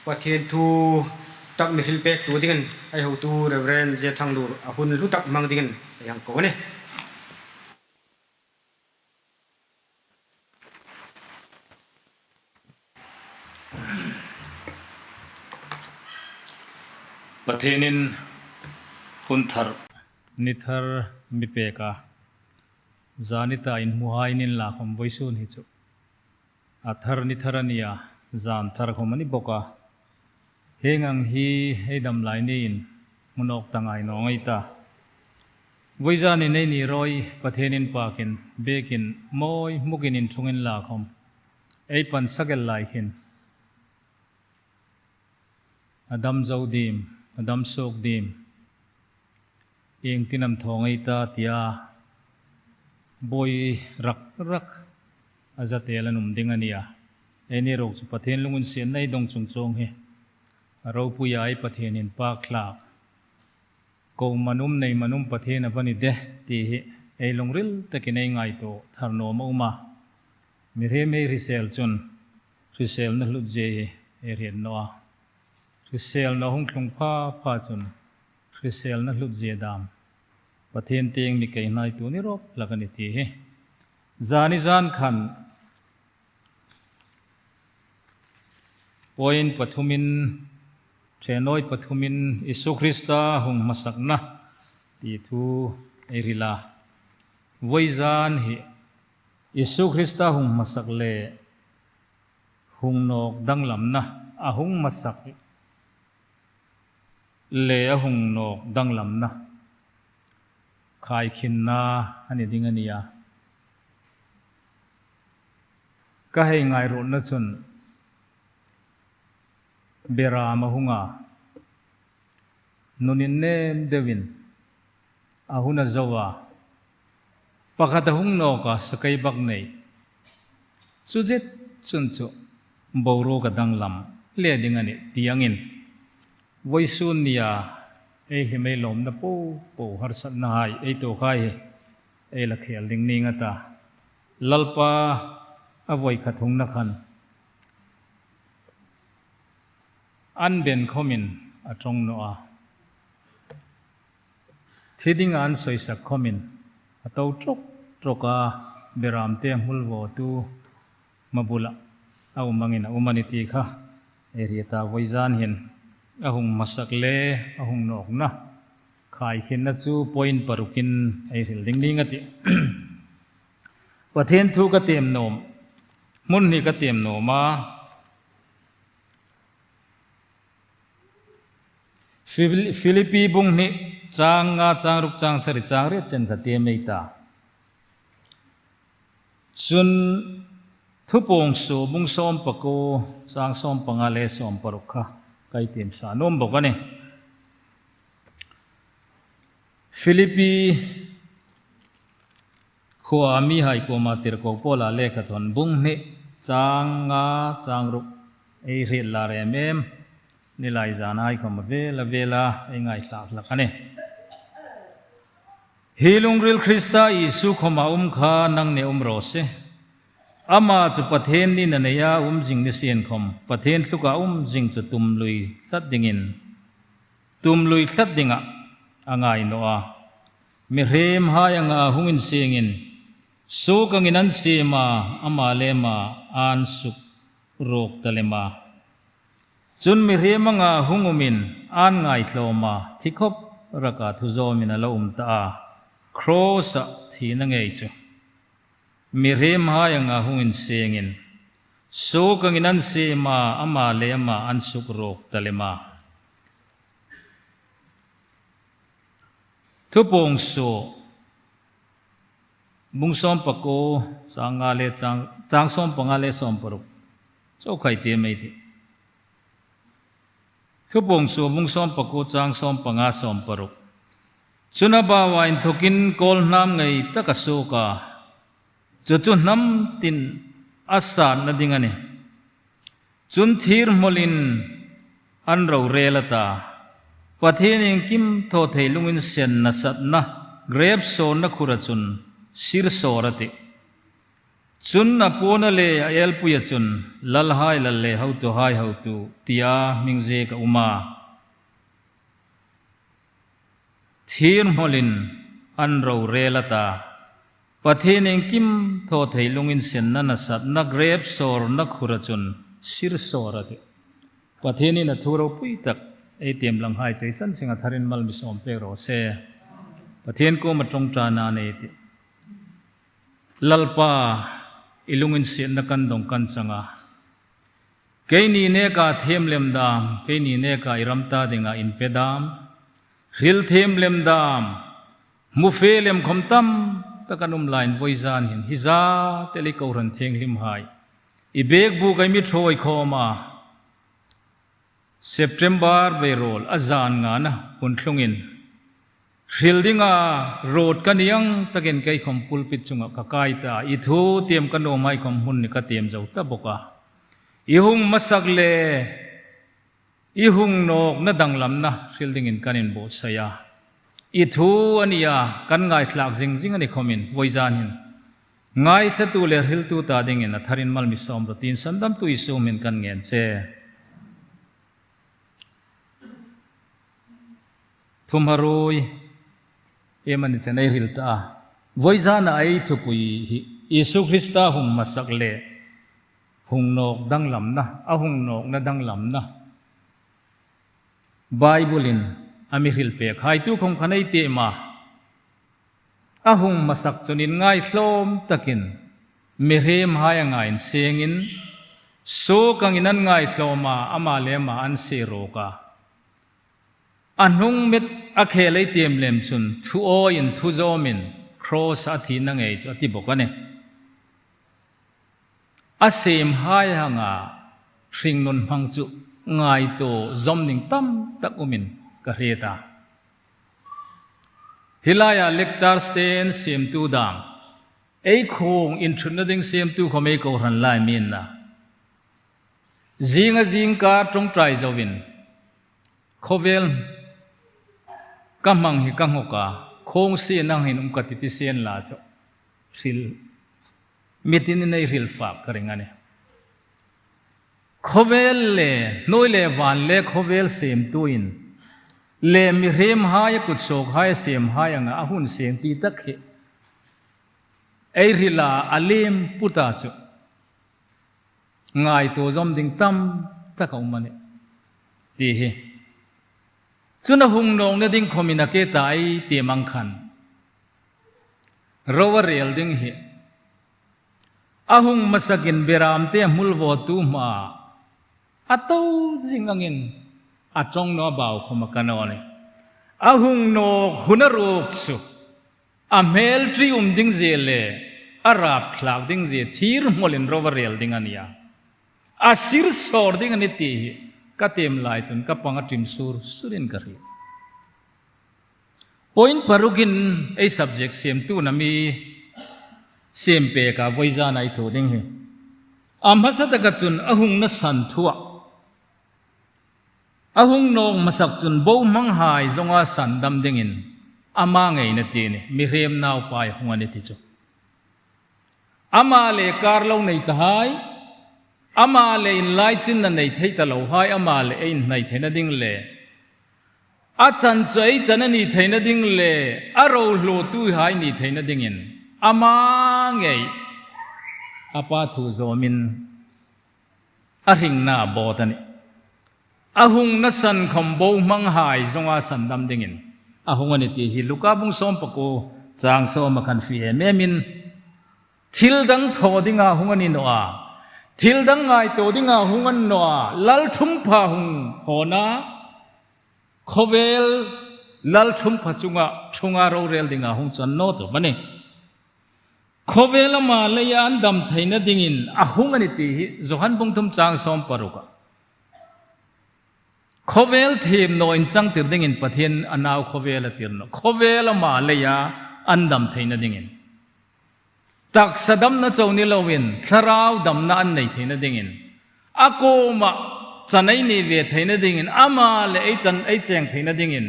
ประเทศทูตักมิฮิลเปกตัวดิ้งไอหูตูเรเวนเจทังลูอาหุ่นลุตักมังดิ้งอย่างก่อนเนี่ยประเทศนินหุ่นทาร์นิทาร์มิเปกาจานิตาอินมุฮัยนินลาคอมไว้สุนฮิจุอัทาร์นิทาร์นียจานทาร์คอมันนิบกาเฮงังฮีให้ดำไลนินมุนออกตังไอน้องไอตาไว้จานินในนิรอยประเทศนินปากินเบกินมอยมุกินินทุงินลาคอมไอปันสักเกลไลคินอดัมเจ้าดีมอดัมโศกดีมเองที่นำทองไอตาที่อาบอยรักอาจจะเตะละนุ่มดิ่งอันนี้เอ็นี่เราสุประเทศลุงเสียนในดงจงเฮเราผู้ใหญ่ประเทศนินปากลากกูมนุมในมนุมประเทศนวันนี้เดที่เอลงริลตะกินไอไงโตทาร์โนมาอุมามีเรื่องไม่ริเซลจนริเซลนั่นลุเจเอเรียนนัวริเซลน่ะหงคงผ้าจนริเซลนั่นลุเจดามประเทศเตียงมีใครนายตัวนี้รบลักนิตีเฮจานิจานขันปอยน์ปฐุมินเชนอยปฐุมินอิสุคริสตาหงมาสักนะตีทูเอริลาไว้จานเฮอิสุคริสตาหงมาสักเลหงนกดังลำนะอาหงมาสักเลหงนกดังลำนะขายขินนาอันนี้ดิ้งอันนี้ก็ให้ไงรุ่นนั้นส่วนเบรามาหุงนุนินเนมเดวินอาหุนาจาวาปะขัดหุงนกสกายบักเนยสุจิตสุนจุบาวโรกดังลำเลี้ยดิ้งอันนี้ที่ยังอินไว้สุนนียเอ้ยไม่ล้มนะปูฮาร์สันนายไอ้ตัวใครไอ้ละเขียลดิ้งนิ่งตาลัลปาอวัยขัดหุงนักขันอันเป็นข้อมินอัตรงโนอาที่ดิ้งอันสวยสักข้อมินอัตเอาตรกาเบรามเตียงหุลวตูมาบุละเอามังินอุมานิติค่ะเอริตาไว้จานเห็นอาหงมาสักเล่อาหงนอกนะขายขินนัจูปอยน์ปารุกินไอริลดิ้งดิ้งติประเทศทุกเตียมโนมมุนนี่ก็เตียมโนมาฟิลิปปีบุงนี่จางรุกจางสริจางเรียจันก็เตียมไม่ตาจุนทุปงสูบุงซ้อมปะโกจางซ้อมปังอาเลซ้อมปรุกะใครเตียมสานมบอกว่าเนี่ยฟิลิปปีขัวมีให้กูมาติรกโปลาเลขทนบุงนี่จางรุกไอเรียลาเรมเอมนี่ลายจานให้ความเวลาไอ้ไงสักละกันเนี่ยฮิลุงริลคริสต์อิสุขมาขานังเนโรเซอามาจุประเทศนี้นันยาจิงนิเซียนคมประเทศสุกาจิงจุตุมลุยสัดดิ่งินตุมลุยสัดดิ่งอ่างไงโนอามีเรียมหายังหุงินเสียงินสุกังินันเสียมาอามาเลมาอันสุกโรคตะเลมาจนมีเรียมังหุงมินอันไงโลมาที่คบรักาทุโจมินาลตาครอสที่นั่งไอจูมีเรียมหายังหุงินเสียงินสุกังินันเสียมาอามาเลมาอันสุกโรคตะเลมาทุปงสูบุงซ้อมปะโกจางอาเลจางซ้อมปังอาเลซ้อมปรุกเจ้าใครเตียไม่ดีทุปงสูบุงซ้อมปะโกจางซ้อมปังอาซ้อมปรุกสุนับาวายทุกินโกลน้ำไงตะกสูกาจุดน้ำตินอาสาณดิ่งอันนี้จุนทีร์มลินอันเราเรลตาประเทศนี้กิมโทเทลุงอินเซนนัสัตนะเกรฟโซนนักขุรจุนสิรโซรติ จุนนับปูนเลเอลปุยจุนลัลไฮลัลเลเฮาตุไฮเฮาตุตียมิงเจกอุมาทีร์มอลินอันเราเรลตาปะเทนเองกิมโทษให้ลุงอินเซนนันสัตนักเรบสอร์นักขุรจุนสิรสอร์ติปะเทนินทูเราปุยตักไอเตียมลังไฮใจจันสิงห์ทารินมัลมิสอมเปโรเซปะเทนกูมาตรงจานาเนติลัลปาอิลุงอินเซนนักกันดงกันสังอาเกนีเนกาเทมเลมดามเกนีเนกาอิรัมตาดิงาอินเปดามฮิลเทมเลมดามมุเฟเลมคอมตัมตะกันไลน์ไวซานหินฮิซาเตลิกอรันเทงลิมไฮอีเบกบุกไอมิทรอยคอมาเซปเทมเบอร์เบโรลอาจารย์งานะหุ่นทงอินฮิลดิงาโรดกันยังตะเกนไกคอมปุลปิดจุงกะกายตาอีทูเตรียมกันโอไมคอมหุ่นนิกะเตรียมเจ้าตะบกะอีหุงมาสักเลอีหุงนกนะดังลำนะฮิลดิงอินกันอินโบสยาอีทูอันนี้กันง่ายหลักจริงๆอันนี้คอมินไว้จานินง่ายสัตุเลฮิลตูตาดิ่งอินนะทารินมัลมิสอมรตินสันดัมตุอิสุมินกันเงินเชทุมฮารุยเอมันนิสเนฮิลตาไว้จานะไอทุกุยอิสุคริสตาหุงมาสักเลหุงนกดังลำนะอาหุงนกนะดังลำนะไบเบิลินอามิฮิลเปกไฮตุคงขันไอเตมาอาหุงมาสักจนินง่ายโลมตะกินมิเรมหายง่ายเสียงินโซกังอินันง่ายโลมาอามาเลมาอันเซโรกาอันหุงเม็ดอาเคเลเตียมเลมจุนทูโออินทูโซมินครอสอาทินังเอจอติบอกกันเนี่ยอาเซมหายหางาริงนนพังจุง่ายโตจอมนิงตั้มตักอุมินกะเรตาฮิลายาเล็กจาร์สเตนเสียมตูดามไอ้คงอินทรนดิงเสียมตูเขาไม่กูรันไลมินนะจิงกาตรงใจจวินโคเวลกำมังฮิกังหกาคงเสียนังหินกัติติเสียนลาจสิลมิตินินในริลฟากกระงานเนี่ยโคเวลเล่น้อยเล่วันเล่โคเวลเสียมตูอินเลมิเรมหายกุศลหายเสียมหายงาหุ่นเสียงตีตักเหไอริลาอเลมพุตาจุง่ายตัวจอมดิ่งตั้มตักเอามันเนี่ยตีเหจุนหุงนงเนี่ยดิ่งคอมินาเกตไอเตียมังคันราวเรียลดิ่งเหอาหุงมาสกินเบรามเตมุลวอตูมาอัตโตจิงงินอาจงนอบ่าวขมากันเอาเนี่ยอาหุงโนหุนรกสุอาเมลทรีดิ่งเจเลอาราบคลากดิ่งเจทีร์มอลินราวเรียลดิ่งอันยาอาศิรสอร์ดิ่งอันนี้ตีกัเตมไลจนกับปังติมสุรินกะรีพอยน์ปารุกินไอ subject เสียมตูนามีเสียมเปกาไว้จานไอตัวดิ่งเหอามาสัตกัจจุนอาหุงนัสันทัวอาหุงนงมาสักจุนบ่มังหายจงอาสันดำดิ่งอินอามาไงนตีนี่มิเรียมนาวไปหงอันนี้ติจูอามาเลการเล่าในตายอามาเลอินไลจินนันในไทยตะลาวหายอามาเลอินในไทยนัดิ่งเลอาจันใจจันนี่ไทยนัดิ่งเลอาเราโลตุหายนี่ไทยนัดิ่งอินอามาไงอาปาทูโซมินอาหิงนาบอตันอาหุงนัสันคำบ่มังหายจงอาสันดำดิ่งอินอาหุงอันนี้ที่ฮิลุกาบุงสมปะโกจางสมกันฟีเมมินทิลดังทอดิ่งอาหุงอันนี้โนอาทิลดังไงตัวดิ่งอาหุงอันโนอาลัลทุมพาหุงโหนาโคเวลลัลทุมพาจุงอาเราเรลดิ่งอาหุงจันโนตัวมันนี่โคเวลมาเลยอันดำไทยนัดิ่งอินอาหุงอันนี้ที่จุฮันบุงทุมจางสมปะรุกะโคเวลทีมโนอินจังติดดิ่งอินปะเทียนอันเอาโคเวลติร์โนโคเวลมาเลยอันดำไทยนัดิ่งอินตักสะดำนัเจ้านิลวินสราวดำนันในไทยนัดิ่งอินอากูมาจันไอเนเวไทยนัดิ่งอินอามาเลยไอจันไอแจงไทยนัดิ่งอิน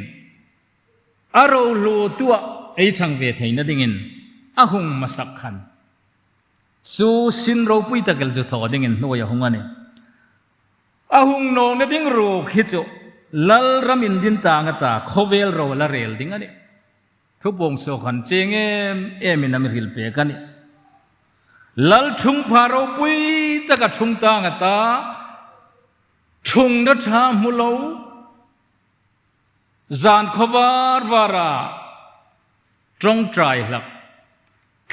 อาเราโลตัวไอทังเวไทยนัดิ่งอินอาหุงมาสักขัน ซูสินเราปุยตะเกลจุดถอดิ่งโนยหงอันนี้อาหุงนองเนี่ยดิ่งรูขิจุลัลรามินดินตางตาโคเวลเราละเรลดิ่งอันนี้ทุบวงโซขันเจงมินามิริลเปกันนี้ลัลชุงพาเราปุยตะกะชุงตางตาชุงนัทามุโลจานขวารวาราตรงใจหลัก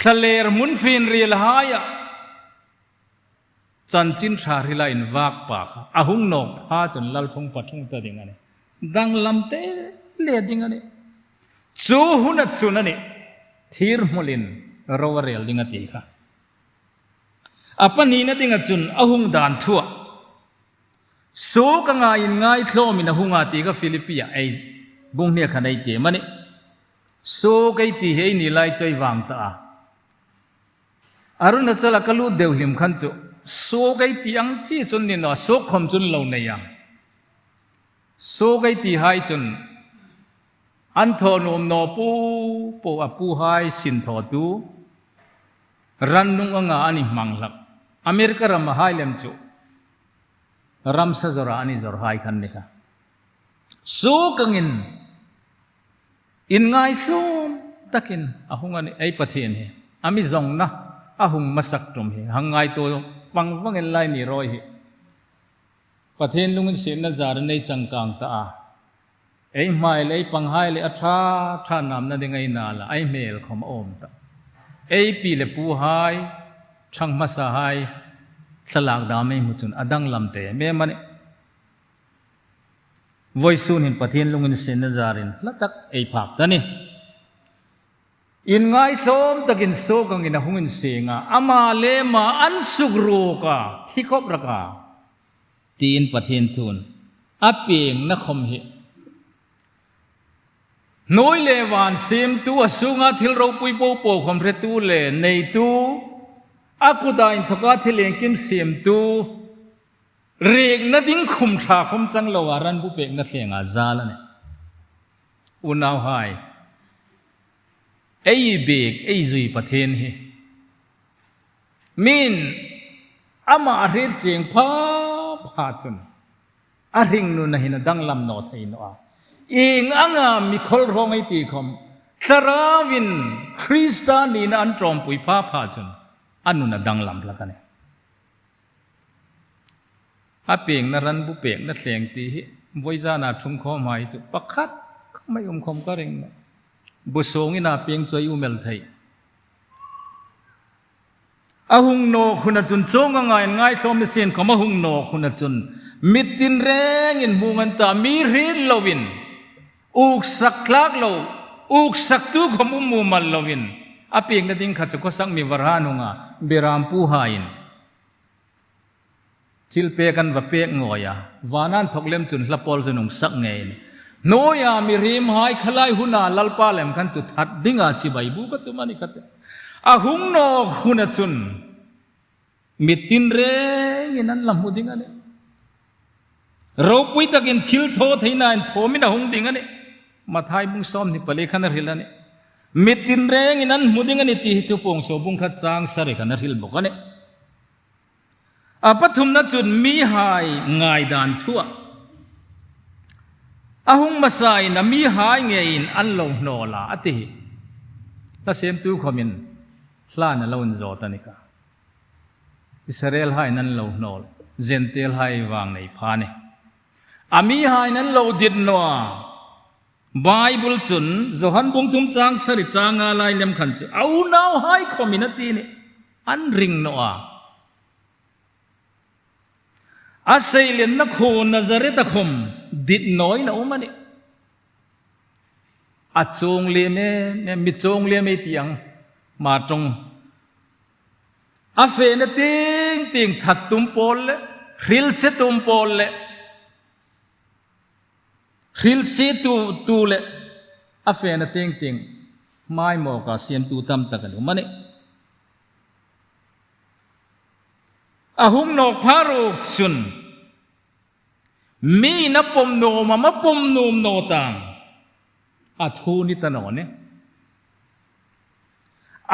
ทะเลมุนฟินเรียลหายจันจินชาริลาอินวากปากอาหุงนกพาจนลัลทงปัทงตะดิ่งอันนี้ดังลำเตเลดิ่งอันนี้จูหุนัดสุนันนี้ทีร์มุลินเราเรียลดิ่งตีค่ะอปนีนัดดิ่งจุนอาหุงดานทั่วสูกังอินง่ายโคลมินอาหุงอาตีกับฟิลิปปิไอบุงเนี่ยขันไอเตมันนี่สูกไอตีเฮนี่ไล่ใจวางตาอารุณจัลกลูเดวลิมขันจุสูกไอตีอังจีจุนนี่นะสูกคมจุนเหล่านี้ยังสูกไอตีหายจุนอันโทนุมโนปูอปูหายสินทอดูรันนุงอ่างอันนี้มังลักอเมริการำหายเลมจุรัมซาจราอันนี้จรหายขันนี่ค่ะสูกังอินง่ายซุมตักินอาหุงอันนี้ไอปะเทนเฮอามิจงนะอาหุงมาสักตรมเฮหังง่ายตัวฟังเงินไลนี่รอยเฮปะเทนลุงเสียนจารในจังกังตาไอไม่เลยปังไฮเลยอัฐาท่านำนั่นยังไงนาละไอเมลของอมตาไอปีเลปูไฮช่างมาสหายสลากดาไม่มุจุนอดังลำเตะเมื่อมันวัยสูนินปะเทนลุงเสียนจารินละตักไอผักตานี่อินง่ายโสมตะกินโซกังอินหุงเสียงอามาเลมาอันสุกรูกาที่คบรักาตีนปะเทนทุนอเปียงนักคมเหน้อยเลวานเสียมตัวสุงาทิลเราปุยโปโปคอมเพรตูเลในตูอากูได้ทกาทิเลงกิมเสียมตูเรียกนัดดิ้งคุมชาคุมจังลาวารันบุเปกนัดเสียงอาซาลเนี่ยอุณาวไฮไอ้เบกไอ้จุยปะเทนเฮมินอามาเรียเจียงพาจุนอาริงนุนหินดังลำนอไทยนัวอิงอ่างมีคนร้องไอตีคอมสราวินคริสตานีนันตรอมปุยพาจุนอันนุนดังลำละกันเนี่ยอาเปียงนรันบุเปียงนัดเสียงตีวิจานาทุ่งข้อหมายจุปักขัดไม่คมก็เร่งบุษงินาเปียงจอยอุเมลไทยอาหุงโนคุณจุนโจงง่ายง่ายทอมเสียนของอาหุงโนคุณจุนมิตินแรงอินมุงันตามีรีลลวินอุกสักลักโลอุกสักตุขมุมุมัลลวินอาเปียงนัดิ้งขัดก็สังมีวรานุงาเบรามปูหายินจิลเปกันว่าเปกงอยาวานันทกเลมจุนละปอลจุนุงสักไงโนยามีริมหายขลายหุนาลัลปาเลมกันจุดทัดดิ้งอาชีใบบุกตุมานิกัตอาหุงโนหุนจุนมิตินเรงนั้นลำหูดิ้งอันนี้เราปุยตะกินทิลโทไทยนานโทมินาหงดิ้งอันนี้มาทายบุงซ้อมนี่ปะเลขันริลอันนี้มิตินเรงนั้นหูดิ้งอันนี้ที่ตุปงโซบุงขัดจางสริขันริลบอกอันนี้อาปฐุมนัจุนมีหายง่ายดานทั่วอาหุงมาใส่นะมีหายเงินอันลงโนลาอติถ้าเสียมตู้ขมินสลานะลงโจตันิกาอิสราเอลหายนั้นลงโนลเจนเทลหายวางในพานีอามีหายนั้นลงดินนัวไบเบิลจุนจหันบุงทุมจางสริจางอะไรเลี้ยมขันจิเอาหนาวหายขมินตีนี่อันริงนัวอาศัยเลี้ยนนักโหนจาริตะคมดิดน้อยนะอุมานี่อาจงเลี้ยมเนี่ยมิจงเลี้ยมไอเตียงมาจงอาเฟนติงทัดตุมโปลเลยฮิลเซตุมโปลเลยฮิลเซตูเลยอาเฟนติงไม่หมอกาเสียนตูตั้มตะกันอุมานี่อาหุงนกพารุกสุนมีนับปมโนมาปมโนมโนตังอาทูนิตนอเนี่ย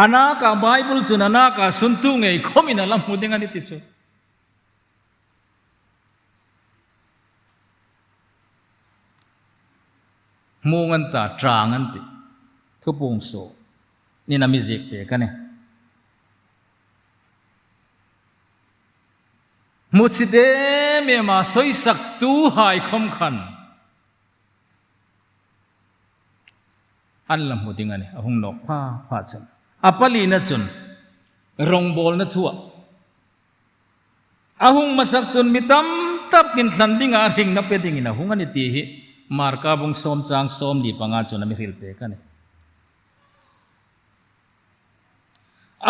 anaka Bible chun anaka suntu ngei khomina lam hudinga ni ti chu mungan ta trangan ti thupung so ni na music pe ka ne muside me ma soi sak tu hai khom khan an lam hudinga ni ahung nok pha chan apali na chun Rawngbâwlna thuah ahung masak chun mitam tap kin thlandinga ring na peding ina hunga ni ti hi marka bung som chang som di panga chun ami ril pe ka ni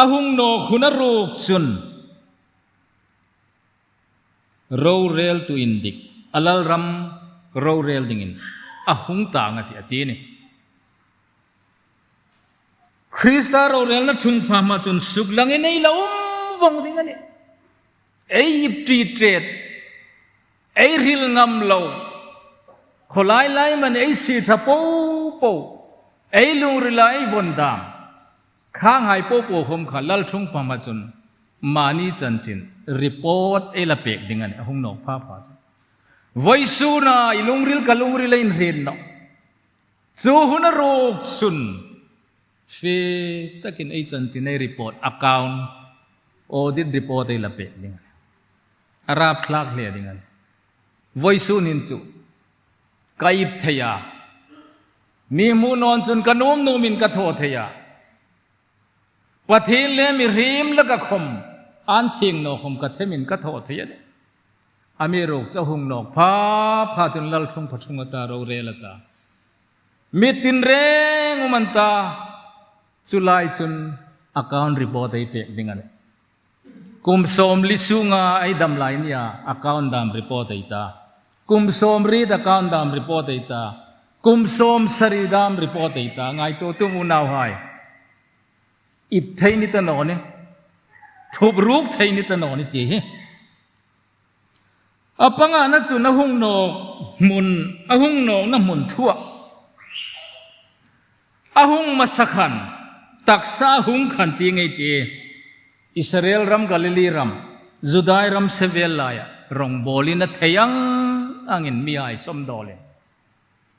ahung no khuna ruk chun row rail to indik alal ram row rail dingin ahung ta ngati ati ni Krista row rail na thung pha ma chun suk lang nei la vong ding ani ei yip tri tret ei ril ngam lo kholai lai man ei si tha po ei lung rilai von dam khang hai po khom kha lal thung pha ma chun mani chan chin report ela pek dingan ahung nok pha cha voisu na ilung ril kalung ril in rin no chu huna rok sun fe takin ai chan chin ai report account audit report ela pek dingan arab thlak le dingan voisu nin chu kaip thaya mi mu non chun kanom numin ka tho thaya pathin le mi rim la ka khom an thing no khom ka themin ka tho thaya ne ami rok cha hung nok pha chun lal thung phachung ta ro re la ta mitin reng umanta chulai chun account report ai pek dingan kum som lisunga ai dam lai nia account dam report ai ta kum som read account dam report ai ta kum som sari dam report ai ta ngai to tum unaw hai ip thai ni ta no ne thup ruk thai ni ta no ni ti hi apanga na chu na hung nok mun ahung nok na mun thuah ahung masakhan taksa hung khan ti ngai ti Israel ram Galilee ram Judai ram sevel laya Rawngbâwlna theyang angin Mihai som dole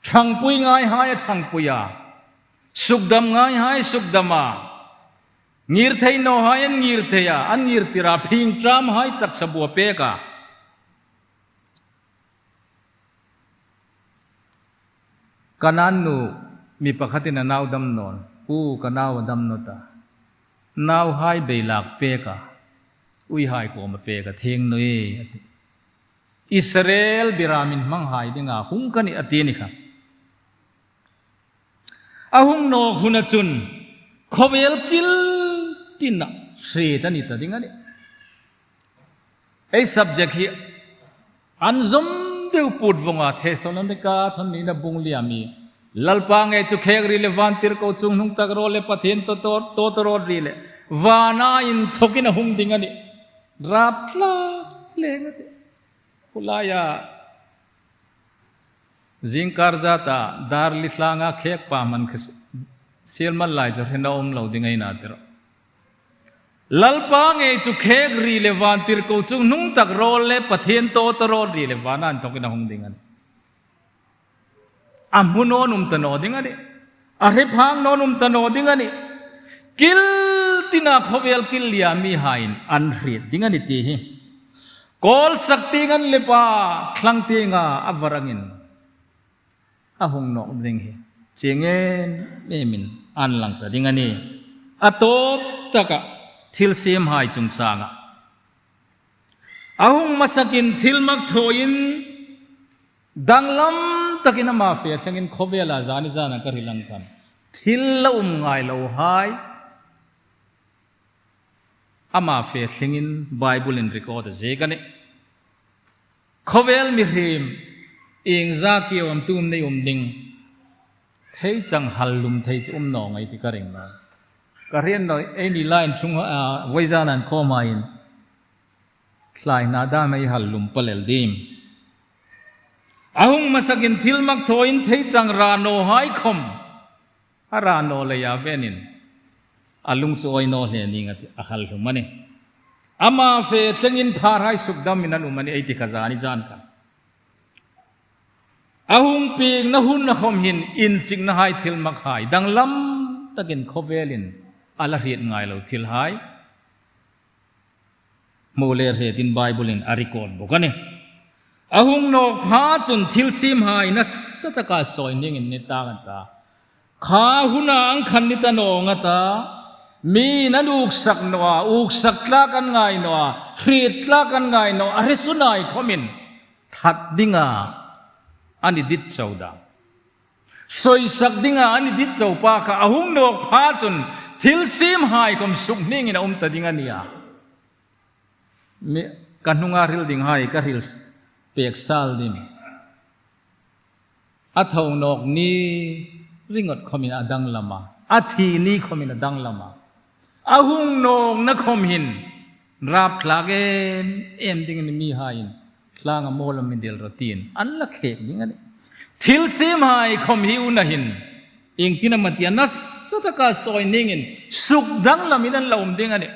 thangpui ngai hai thangpuya sukdam ngai hai sukdama ngir thei no hai an ngir theya an ngir tira phing tram hai tak sabu pe ka kananu mi pakhatin naw dam non pu kanaw dam nota naw hai beilak pe ka ui hai ko ma pe ka theng noi Israel biramin mang hai dinga hung kani atini kha ahung no huna chun khovel kil tina shre tani ta dinga ni ei subject hi anzom deu put vonga Thessalonica thamni na bungliami lalpa nge chu khek relevant tir ko chung nung tak ro le pathin to ro ri le wana in thokina hung dinga ni rap tla lengate kulaya zingkar jata dar litlanga khek pa man khis selman lai jo hena om lo dingai na ter lalpa nge chu khek relevant tir ko chung nung tak ro le pathin to ro ri le wana in thokina hung dinga ni amuno num tano dinga ni are phang no num tano dinga ni kil tina khovel kil lia mi hain an ri dinga ni ti hi kol sakti ngan lepa thlang ti nga avarangin ahung no ding hi chengen emin an lang ta dinga ni atop taka thil sem hai chung changa ahung masakin thil mak thoin danglam takina ma fe sangin khovela zani zana karilang kan thil la ngai lo hai ama fe singin Bible in record je kane khovel mi him ing za kiw am tum nei ding thei chang halum thei chum no ngai ti karing na karian no any line chung waizanan khomain slai na da mai halum palel dim ahung masakin thilmak thoin thei chang rano hai khom arano le ya venin alung chu oi no hle ni ngati ahal hu mani ama fe tlengin pharai sukdam minan umani ei ti khazani jan ka ahung ping na hun na khom hin in sing na hai thil mak hai danglam takin khovelin ala riat ngai lo thil hai mole re tin bible in arikon bokani ahung nok pha chun thil sim hai na sataka soi ning in ni ta kan ta kha huna ang khan ni ta no nga ta mi na nuk sak noa uk sak tla kan ngai noa hrit tla kan ngai no are sunai khomin that dinga ani dit chauda soi sak dinga ani dit chau pa ka ahung nok pha chun thil sim hai kom suk ning in ta dinga nia me kanunga ril ding hai ka ril pek sal dim athau nok ni ringot khomin adang lama athi ni khomin adang lama ahung nok na khom hin rap thlagen em ding ni mi hain thlanga molam min del rotin an la khek ding ani thil sim hai khom hi una hin ing tinamatia nas sataka soi ningin suk dang laminan laum ding ani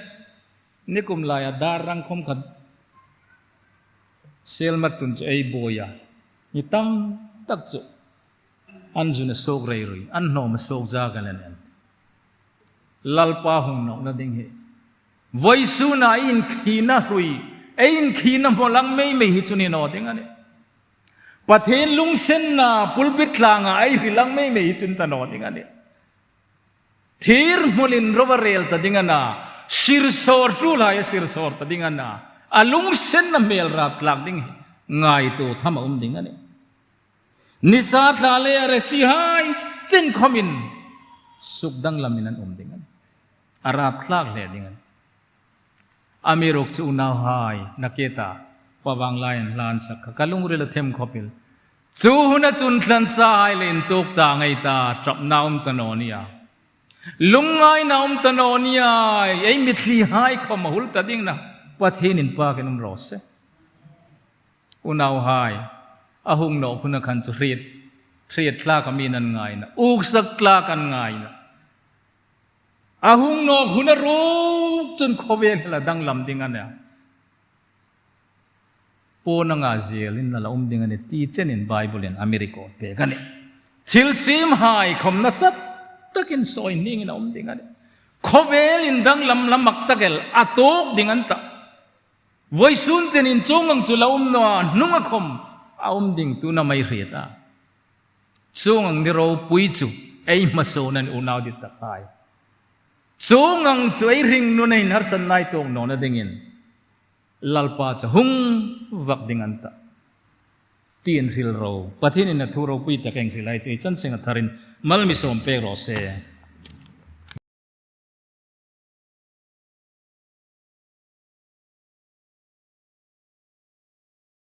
nikum laya darang khom khat sel mat chun che ei boya ni tam tak chu an juna sok rei roi an no ma sok ja galan an lalpa hung nok na ding he voisu na in khina hui ein khina molang mei mei hi chuni no ding ani pathen lung sen na pulbit tlanga ai hilang mei mei hi chun ta no ding ani thir molin rovarel ta ding ana sir sor tu la ya sir sor ta ding ana alung sen na mel rap tlak ding ngai tu thama ding ani nisa thlale are si hai chen khomin sukdang laminan ding ani arab thlak le ding ani amirok chu naw hai naketa pawang lain lan sak kalung rel them khopil chu huna chun thlan sai len tok ta ngai ta trap naum tanonia lungai naum tanonia ei mitli hai khom hul ta ding na pathenin pa kenum rose unaw hai ahung no khuna khan chu riat tla kaminan ngai na uk sak tla kan ngai na ahung no khuna ro chun khovel la danglam ding ania pona nga zelin la ding ani ti chen in bible in america pe kani thil sim hai khom na sat takin soi ning in ding ani khovel in danglam lamak takel atok ding anta voisun chen in chongang chu la no nunga khom ding tu na mai riata chongang ni ro pui chu ei masonan unaw dit takai chongang chu ei ring nu nei har san nai tok no na dingin lalpa cha hung vak ding anta tien ril ro pathin in thu ro pui ta keng rilai chei chan singa tharin malmi som pe ro se